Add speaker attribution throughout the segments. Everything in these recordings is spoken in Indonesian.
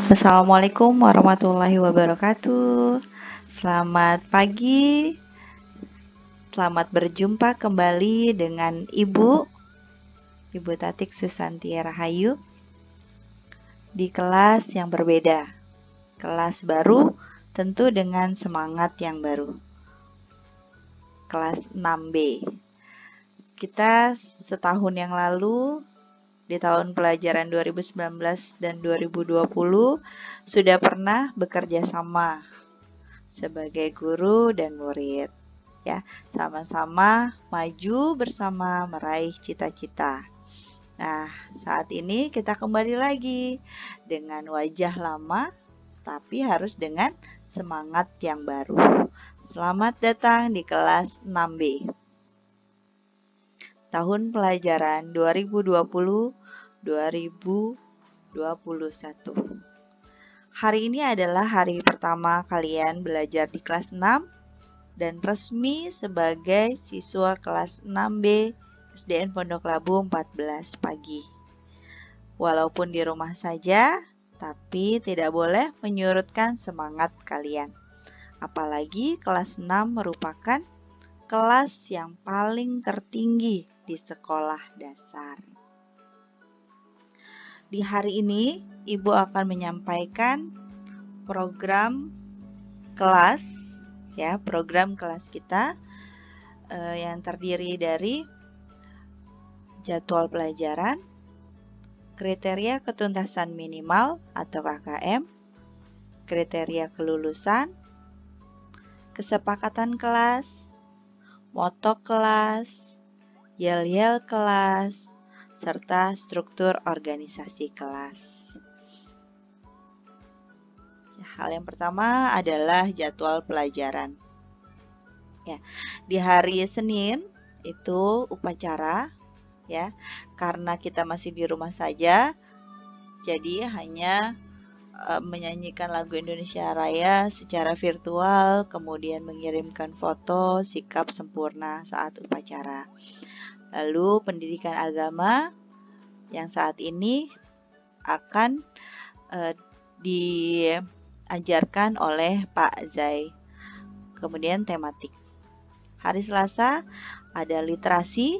Speaker 1: Assalamualaikum warahmatullahi wabarakatuh. Selamat pagi. Selamat berjumpa kembali dengan Ibu Tatik Susanti Rahayu di kelas yang berbeda. Kelas baru tentu dengan semangat yang baru. Kelas 6B. Kita setahun yang lalu di tahun pelajaran 2019 dan 2020 sudah pernah bekerja sama sebagai guru dan murid, ya, sama-sama maju bersama meraih cita-cita. Nah, saat ini kita kembali lagi dengan wajah lama, tapi harus dengan semangat yang baru. Selamat datang di kelas 6B. Tahun pelajaran 2020-2021. Hari ini adalah hari pertama kalian belajar di kelas 6 dan resmi sebagai siswa kelas 6B SDN Pondok Labu 14 pagi. Walaupun di rumah saja, tapi tidak boleh menyurutkan semangat kalian. Apalagi kelas 6 merupakan kelas yang paling tertinggi di sekolah dasar. Di hari ini, Ibu akan menyampaikan program kelas, ya, program kelas kita yang terdiri dari jadwal pelajaran, kriteria ketuntasan minimal atau KKM, kriteria kelulusan, kesepakatan kelas, moto kelas, yel-yel kelas, serta struktur organisasi kelas. Hal yang pertama adalah jadwal pelajaran. Ya, di hari Senin itu upacara, ya, karena kita masih di rumah saja, jadi hanya menyanyikan lagu Indonesia Raya secara virtual, kemudian mengirimkan foto sikap sempurna saat upacara. Lalu pendidikan agama yang saat ini akan diajarkan oleh Pak Zai. Kemudian tematik. Hari Selasa ada literasi.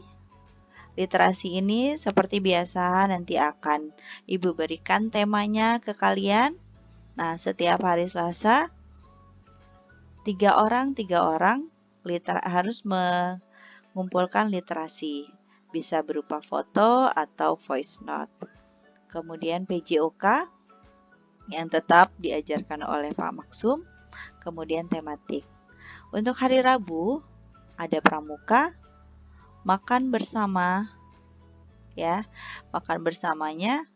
Speaker 1: Literasi ini seperti biasa nanti akan Ibu berikan temanya ke kalian. Nah, setiap hari Selasa 3 orang harus mengumpulkan literasi. Bisa berupa foto atau voice note. Kemudian PJOK yang tetap diajarkan oleh Pak Maksum. Kemudian tematik. Untuk hari Rabu ada pramuka, makan bersama, ya. Makan bersamanya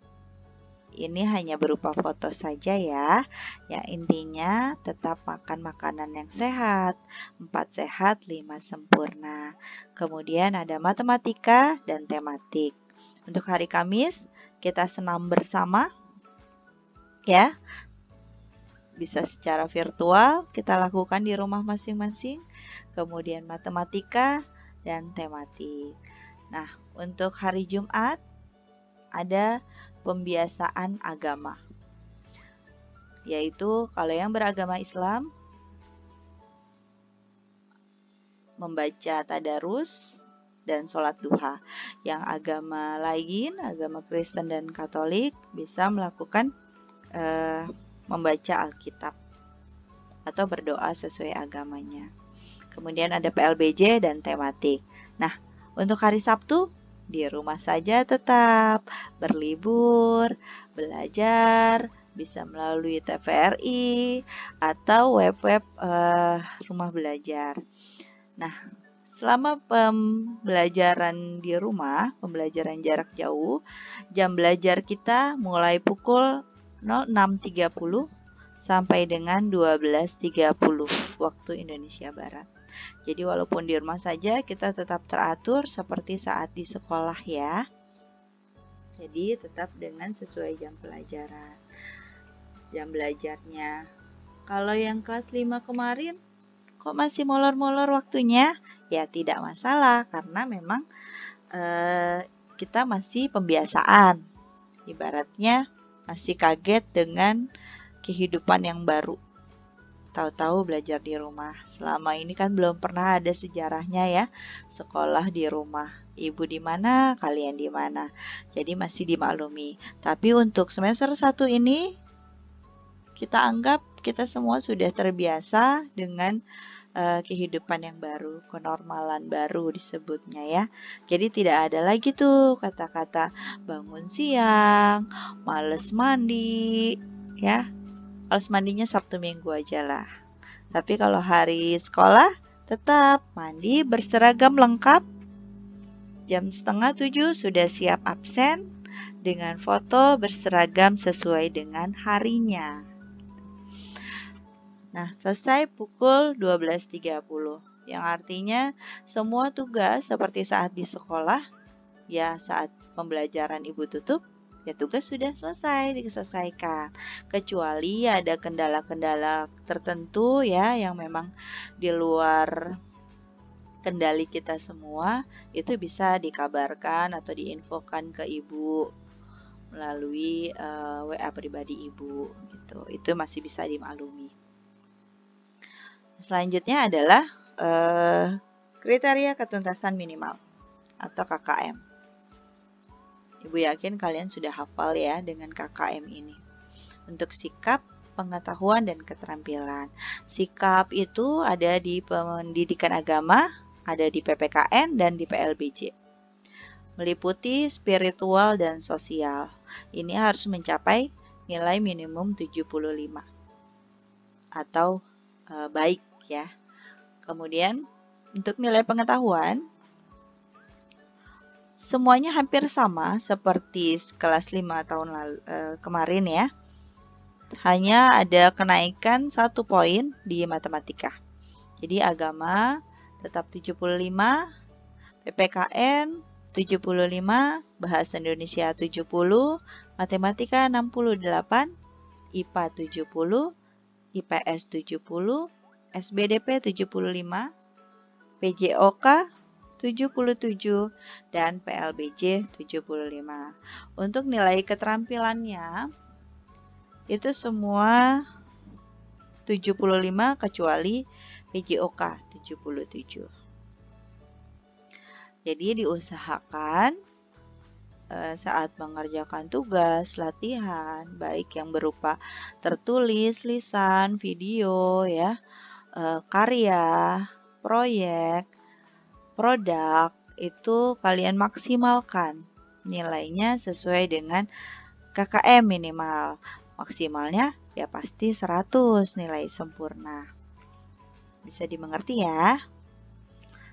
Speaker 1: ini hanya berupa foto saja ya. Ya, intinya tetap makan makanan yang sehat. 4 sehat, 5 sempurna. Kemudian ada matematika dan tematik. Untuk hari Kamis kita senam bersama, ya. Bisa secara virtual kita lakukan di rumah masing-masing. Kemudian matematika dan tematik. Nah, untuk hari Jumat ada pembiasaan agama. Yaitu kalau yang beragama Islam membaca tadarus dan sholat duha. Yang agama lain, agama Kristen dan Katolik bisa melakukan membaca Alkitab atau berdoa sesuai agamanya. Kemudian ada PLBJ dan tematik. Nah, untuk hari Sabtu di rumah saja tetap berlibur, belajar, bisa melalui TVRI atau web-web rumah belajar. Nah, selama pembelajaran di rumah, pembelajaran jarak jauh, jam belajar kita mulai pukul 06.30 sampai dengan 12.30 waktu Indonesia Barat. Jadi walaupun di rumah saja kita tetap teratur seperti saat di sekolah ya. Jadi tetap dengan sesuai jam pelajaran. Jam belajarnya. Kalau yang kelas 5 kemarin kok masih molor-molor waktunya? Ya tidak masalah karena memang kita masih pembiasaan. Ibaratnya masih kaget dengan kehidupan yang baru. Tahu-tahu belajar di rumah. Selama ini kan belum pernah ada sejarahnya ya, sekolah di rumah. Ibu di mana, kalian di mana. Jadi masih dimaklumi. Tapi untuk semester 1 ini, kita anggap kita semua sudah terbiasa dengan kehidupan yang baru, kenormalan baru disebutnya ya. Jadi tidak ada lagi tuh kata-kata bangun siang, males mandi, ya. Males mandinya Sabtu Minggu aja lah. Tapi kalau hari sekolah tetap mandi berseragam lengkap. Jam setengah 7 sudah siap absen dengan foto berseragam sesuai dengan harinya. Nah, selesai pukul 12.30, yang artinya semua tugas seperti saat di sekolah, ya saat pembelajaran ibu tutup, ya tugas sudah selesai diselesaikan. Kecuali ada kendala-kendala tertentu ya yang memang di luar kendali kita semua, itu bisa dikabarkan atau diinfokan ke ibu melalui WA pribadi ibu gitu. Itu masih bisa dimaklumi. Selanjutnya adalah kriteria ketuntasan minimal atau KKM. Ibu yakin kalian sudah hafal ya dengan KKM ini. Untuk sikap, pengetahuan, dan keterampilan. Sikap itu ada di pendidikan agama, ada di PPKN, dan di PLBJ. Meliputi spiritual dan sosial. Ini harus mencapai nilai minimum 75 atau baik ya. Kemudian untuk nilai pengetahuan semuanya hampir sama seperti kelas 5 tahun lalu, kemarin ya. Hanya ada kenaikan 1 poin di matematika. Jadi agama tetap 75, PPKN 75, bahasa Indonesia 70, matematika 68, IPA 70, IPS 70, SBDP 75, PJOK 77, dan PLBJ 75. Untuk nilai keterampilannya itu semua 75 kecuali PJOK 77. Jadi diusahakan saat mengerjakan tugas, latihan, baik yang berupa tertulis, lisan, video, ya, karya, proyek, produk, itu kalian maksimalkan nilainya sesuai dengan KKM minimal. Maksimalnya ya pasti 100 nilai sempurna. Bisa dimengerti ya?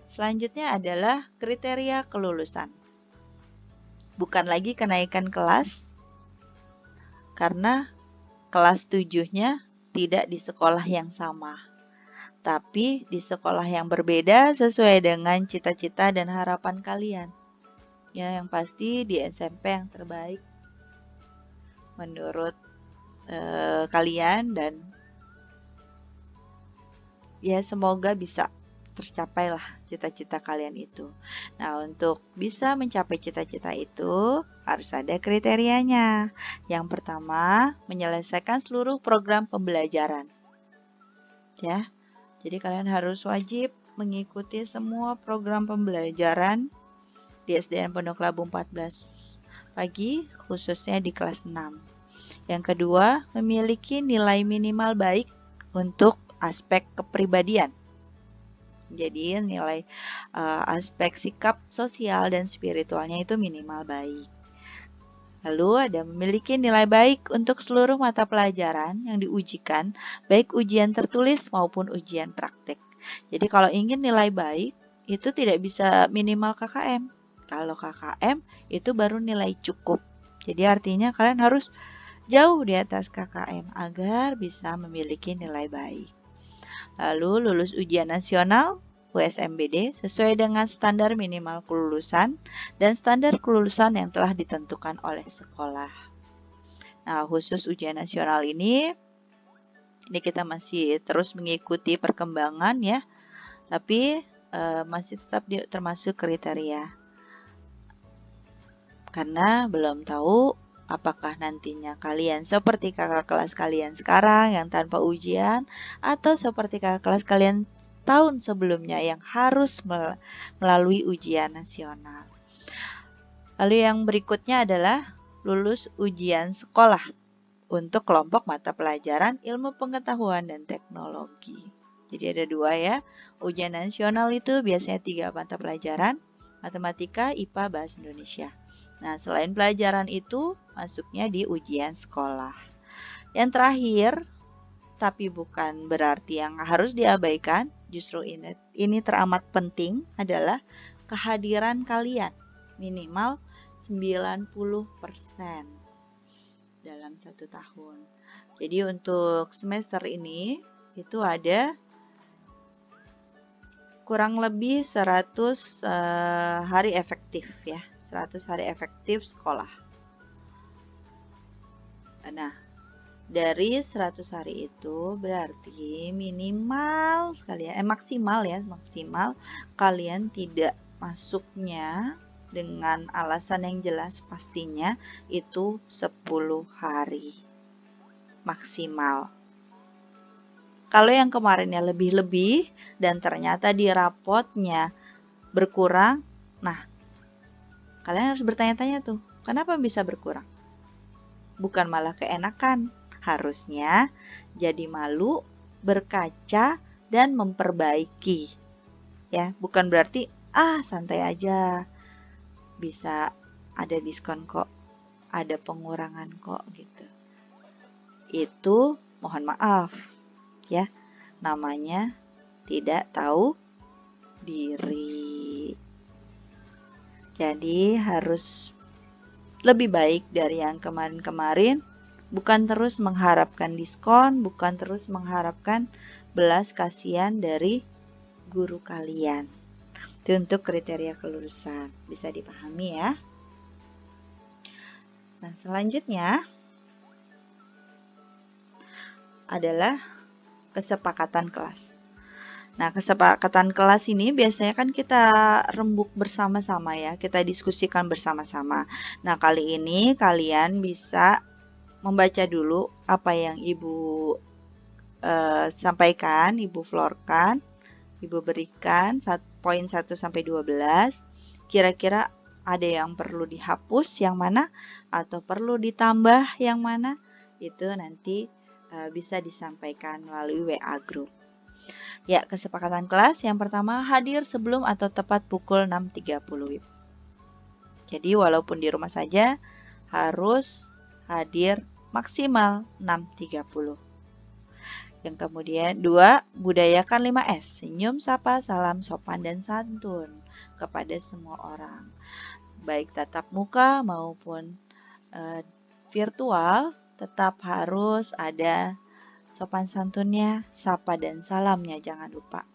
Speaker 1: Selanjutnya adalah kriteria kelulusan. Bukan lagi kenaikan kelas, karena kelas 7-nya tidak di sekolah yang sama, tapi di sekolah yang berbeda sesuai dengan cita-cita dan harapan kalian. Ya, yang pasti di SMP yang terbaik menurut kalian, dan ya semoga bisa tercapailah cita-cita kalian itu. Nah, untuk bisa mencapai cita-cita itu harus ada kriterianya. Yang pertama, menyelesaikan seluruh program pembelajaran. Ya. Jadi kalian harus wajib mengikuti semua program pembelajaran di SDN Pondok Labu 14 pagi, khususnya di kelas 6. Yang kedua, memiliki nilai minimal baik untuk aspek kepribadian. Jadi nilai aspek sikap sosial dan spiritualnya itu minimal baik. Lalu ada memiliki nilai baik untuk seluruh mata pelajaran yang diujikan, baik ujian tertulis maupun ujian praktek. Jadi kalau ingin nilai baik, itu tidak bisa minimal KKM. Kalau KKM itu baru nilai cukup. Jadi artinya kalian harus jauh di atas KKM agar bisa memiliki nilai baik. Lalu lulus ujian nasional USMBD sesuai dengan standar minimal kelulusan dan standar kelulusan yang telah ditentukan oleh sekolah. Nah, khusus ujian nasional ini kita masih terus mengikuti perkembangan ya, tapi masih tetap termasuk kriteria. Karena belum tahu Apakah nantinya kalian seperti kakak kelas kalian sekarang yang tanpa ujian, atau seperti kakak kelas kalian tahun sebelumnya yang harus melalui ujian nasional. Lalu yang berikutnya adalah lulus ujian sekolah untuk kelompok mata pelajaran ilmu pengetahuan dan teknologi. Jadi ada 2 ya. Ujian nasional itu biasanya 3 mata pelajaran, matematika, IPA, bahasa Indonesia. Nah, selain pelajaran itu masuknya di ujian sekolah. Yang terakhir, tapi bukan berarti yang harus diabaikan, justru ini teramat penting adalah kehadiran kalian minimal 90% dalam 1 tahun. Jadi untuk semester ini itu ada kurang lebih 100 hari efektif ya. 100 hari efektif sekolah. Nah, dari 100 hari itu berarti minimal sekalian, maksimal ya, maksimal kalian tidak masuknya dengan alasan yang jelas pastinya itu 10 hari maksimal. Kalau yang kemarinnya lebih-lebih dan ternyata di rapotnya berkurang, nah kalian harus bertanya-tanya tuh, kenapa bisa berkurang? Bukan malah keenakan, harusnya jadi malu, berkaca, dan memperbaiki. Ya, bukan berarti santai aja, bisa ada diskon kok, ada pengurangan kok gitu. Itu mohon maaf ya, namanya tidak tahu diri. Jadi harus lebih baik dari yang kemarin-kemarin, bukan terus mengharapkan diskon, bukan terus mengharapkan belas kasihan dari guru kalian. Itu untuk kriteria kelulusan, bisa dipahami ya. Nah, selanjutnya adalah kesepakatan kelas. Nah, kesepakatan kelas ini biasanya kan kita rembuk bersama-sama ya, kita diskusikan bersama-sama. Nah, kali ini kalian bisa membaca dulu apa yang Ibu sampaikan, Ibu florkan, Ibu berikan poin 1 sampai 12. Kira-kira ada yang perlu dihapus yang mana atau perlu ditambah yang mana? Itu nanti bisa disampaikan melalui WA group. Ya, kesepakatan kelas yang pertama hadir sebelum atau tepat pukul 6.30 WIB. Jadi walaupun di rumah saja harus hadir maksimal 6.30. Yang kemudian 2, budayakan 5S, senyum, sapa, salam, sopan, dan santun kepada semua orang. Baik tatap muka maupun virtual, tetap harus ada sopan santunnya, sapa dan salamnya jangan lupa.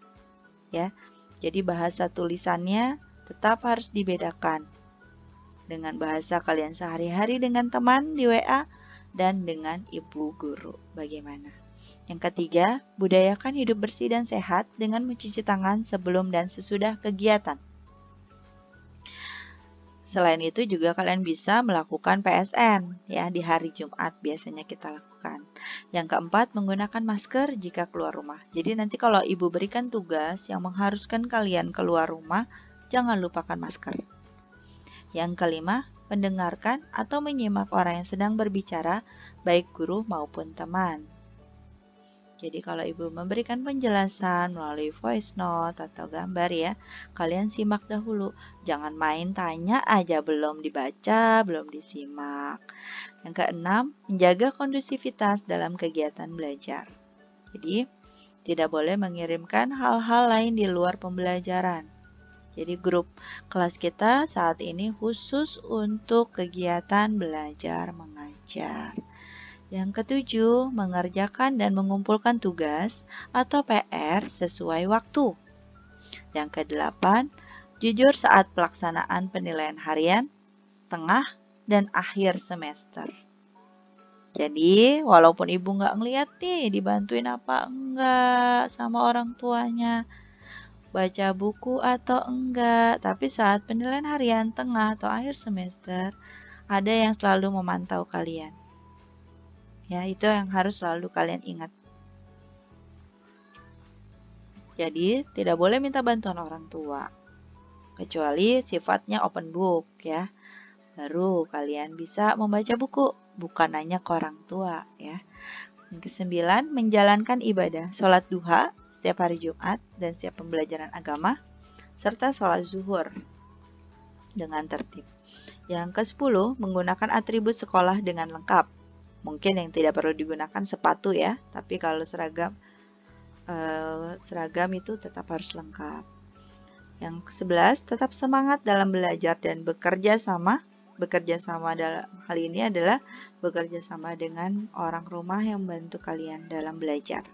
Speaker 1: Ya. Jadi bahasa tulisannya tetap harus dibedakan dengan bahasa kalian sehari-hari dengan teman di WA dan dengan ibu guru. Bagaimana? Yang ketiga, budayakan hidup bersih dan sehat dengan mencuci tangan sebelum dan sesudah kegiatan. Selain itu juga kalian bisa melakukan PSN ya di hari Jumat biasanya kita lakukan. Yang keempat, menggunakan masker jika keluar rumah. Jadi nanti kalau ibu berikan tugas yang mengharuskan kalian keluar rumah, jangan lupakan masker. Yang kelima, mendengarkan atau menyimak orang yang sedang berbicara, baik guru maupun teman. Jadi kalau ibu memberikan penjelasan melalui voice note atau gambar ya, kalian simak dahulu. Jangan main tanya aja belum dibaca, belum disimak. Yang keenam, menjaga kondusivitas dalam kegiatan belajar. Jadi tidak boleh mengirimkan hal-hal lain di luar pembelajaran. Jadi grup kelas kita saat ini khusus untuk kegiatan belajar mengajar. Yang ketujuh, mengerjakan dan mengumpulkan tugas atau PR sesuai waktu. Yang kedelapan, jujur saat pelaksanaan penilaian harian, tengah, dan akhir semester. Jadi, walaupun ibu nggak ngeliat nih, dibantuin apa enggak sama orang tuanya, baca buku atau enggak, tapi saat penilaian harian, tengah, atau akhir semester, ada yang selalu memantau kalian. Ya, itu yang harus selalu kalian ingat. Jadi, tidak boleh minta bantuan orang tua. Kecuali sifatnya open book ya. Baru kalian bisa membaca buku, bukan hanya ke orang tua ya. Yang ke-9, menjalankan ibadah sholat duha setiap hari Jumat dan setiap pembelajaran agama, serta sholat zuhur dengan tertib. Yang ke-10, menggunakan atribut sekolah dengan lengkap. Mungkin yang tidak perlu digunakan sepatu ya, tapi kalau seragam itu tetap harus lengkap. Yang ke-11, tetap semangat dalam belajar dan bekerja sama. Bekerja sama dalam hal ini adalah bekerja sama dengan orang rumah yang membantu kalian dalam belajar.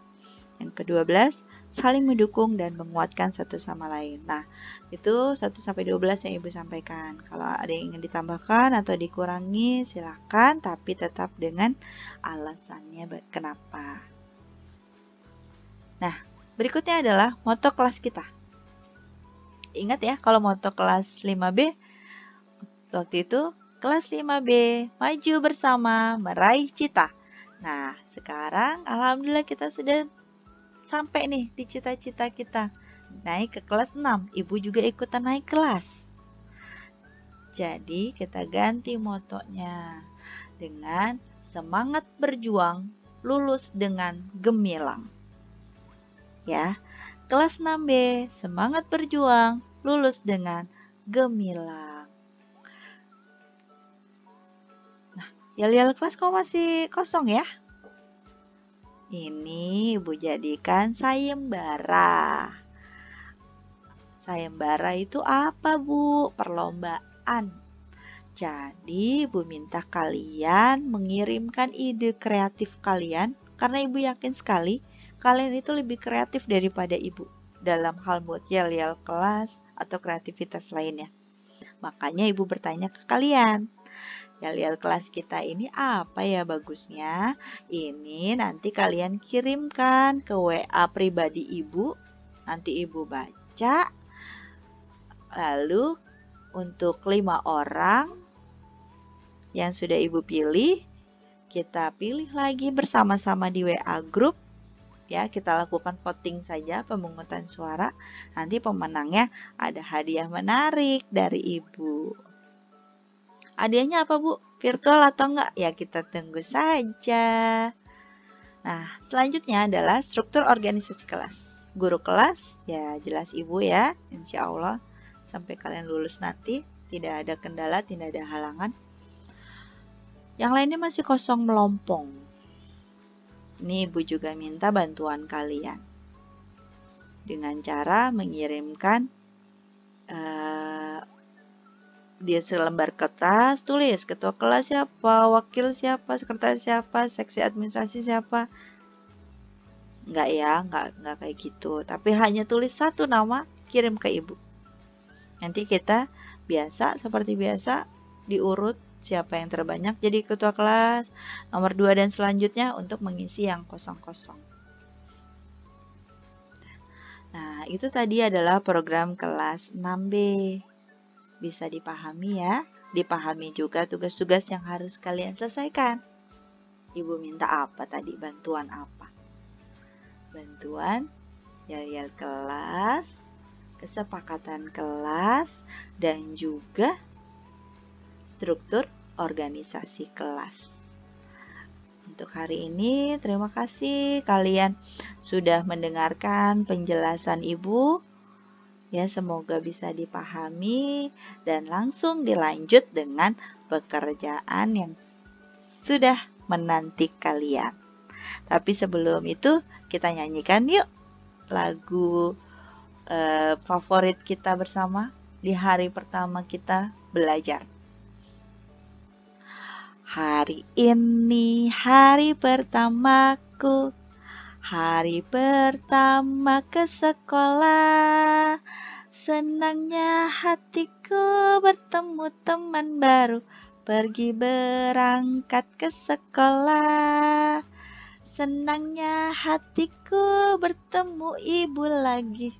Speaker 1: Yang ke-12, saling mendukung dan menguatkan satu sama lain. Nah, itu 1-12 yang Ibu sampaikan. Kalau ada yang ingin ditambahkan atau dikurangi, silakan, tapi tetap dengan alasannya kenapa. Nah, berikutnya adalah moto kelas kita. Ingat ya, kalau moto kelas 5B, waktu itu kelas 5B, maju bersama, meraih cita. Nah, sekarang alhamdulillah kita sudah sampai nih di cita-cita kita. Naik ke kelas 6, Ibu juga ikutan naik kelas. Jadi kita ganti motonya dengan semangat berjuang, lulus dengan gemilang. Ya, kelas 6B, semangat berjuang, lulus dengan gemilang. Nah, yel-yel kelas kok masih kosong ya? Ini Ibu jadikan sayembara. Sayembara itu apa, Bu? Perlombaan. Jadi, Ibu minta kalian mengirimkan ide kreatif kalian, karena Ibu yakin sekali kalian itu lebih kreatif daripada Ibu dalam hal buat yel-yel kelas atau kreativitas lainnya. Makanya Ibu bertanya ke kalian, yel-yel kelas kita ini apa ya bagusnya? Ini nanti kalian kirimkan ke WA pribadi Ibu, nanti Ibu baca. Lalu untuk 5 orang yang sudah Ibu pilih, kita pilih lagi bersama-sama di WA group. Ya, kita lakukan voting saja, pemungutan suara. Nanti pemenangnya ada hadiah menarik dari Ibu. Hadiahnya apa, Bu? Virtual atau enggak? Ya, kita tunggu saja. Nah, selanjutnya adalah struktur organisasi kelas. Guru kelas, ya jelas Ibu ya, insya Allah. Sampai kalian lulus nanti, tidak ada kendala, tidak ada halangan. Yang lainnya masih kosong melompong. Ini Ibu juga minta bantuan kalian dengan cara mengirimkan di selembar kertas, tulis ketua kelas siapa, wakil siapa, sekretaris siapa, seksi administrasi siapa. Enggak ya, enggak kayak gitu. Tapi hanya tulis satu nama, kirim ke Ibu. Nanti kita seperti biasa diurut siapa yang terbanyak jadi ketua kelas, nomor 2 dan selanjutnya untuk mengisi yang kosong-kosong. Nah, itu tadi adalah program kelas 6B. Bisa dipahami ya, dipahami juga tugas-tugas yang harus kalian selesaikan. Ibu minta apa tadi, bantuan apa? Bantuan yel-yel kelas, kesepakatan kelas, dan juga struktur organisasi kelas. Untuk hari ini terima kasih kalian sudah mendengarkan penjelasan Ibu. Ya, semoga bisa dipahami dan langsung dilanjut dengan pekerjaan yang sudah menanti kalian. Tapi sebelum itu kita nyanyikan yuk lagu favorit kita bersama di hari pertama kita belajar. Hari ini hari pertamaku, hari pertama ke sekolah. Senangnya hatiku bertemu teman baru, pergi berangkat ke sekolah. Senangnya hatiku bertemu ibu lagi.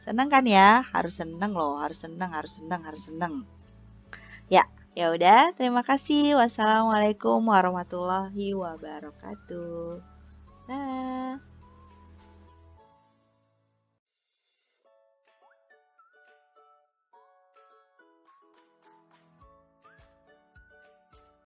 Speaker 1: Senang kan ya? Harus senang loh, harus senang. Ya. Ya udah, terima kasih. Wassalamualaikum warahmatullahi wabarakatuh. Dah.